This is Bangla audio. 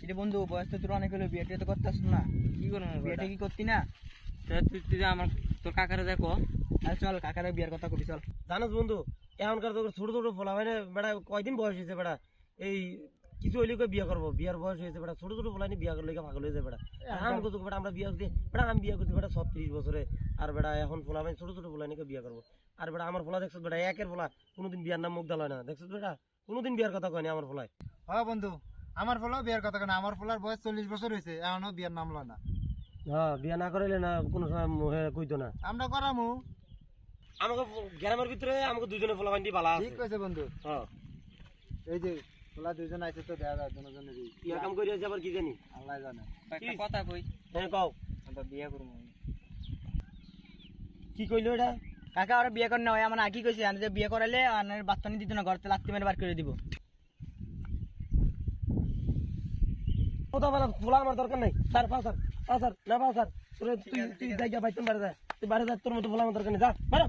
এটা বন্ধু বয়স তো তোর অনেক হলো, বিয়েটা তো করতে আসছ না, কি করবো বিয়েটা কি করতি না? তুই আমার তোর কাকারে দেখো। আরে চল কাকার বিয়ের কথা কবি চল। জানোস বন্ধু এখনকার তো ছোট ছোট ফলা হয় না বেটা, কয়দিন বয়স হয়েছে বেটা, এই কিছু হইলে বিয়ে করবো, বিয়ার বয়স হয়েছে বেটা, ছোট ছোট ফলাই বিয়া করলে পাগল হয়ে যায় বেটা। আমি কত বেটা আমরা বিয়া করতে বেটা, আমি বিয়া করতে বেটা 36 বছরে, আর বেটা এখন ফোলা ছোট ছোট ফলাই বিয়া করবো। আর বেটা আমার ফোলা দেখছো বেটা, একের ফোলা কোনোদিন বিয়ার নাম মুখ দালয় না, দেখছো বেটা কোনোদিন বিয়ার কথা কয়নি আমার ফোলায়। হ্যাঁ বন্ধু, আমার ফলাও বিয়ার কথা কেন, আমার ফলার বয়স 40 বছর হয়েছে, এখনো বিয়ার নাম লয় না। হ্যাঁ বিয়া না করাইলে না কোনো সময় কইতো না। আমরা করামু। আমাকে গ্রামের ভিতরে আমাকে দুজনে ফোলা বান্ডি বালা আছে। ঠিক কইছে বন্ধু। হ্যাঁ এই যে ফলা দুজন আছে তো দেখা যায় দুজনেরই বিয়া কাম করে আছে আবার কি জানি। আল্লাহ জানে। একটা কথা কই, হ্যাঁ কও আমরা বিয়ে করবো। কি কইলো এটা? কাকা ওরা বিয়ে করে না হয় আমার আগে কইছে, আমি যে বিয়ে করাইলে আর বাচ্চা দিত না, ঘরতে লাত্তি মেরে বার করে দিব। কোথাও বলা ফোলা আমার দরকার নাই স্যার, পাও স্যার, পাও স্যার, না পাও স্যার, তুই জায়গা পাইতাম বাড়ি যা, তুই বাড়ি যা, তোর মতো ফোলা আমার দরকার নেই, যা বাড়া।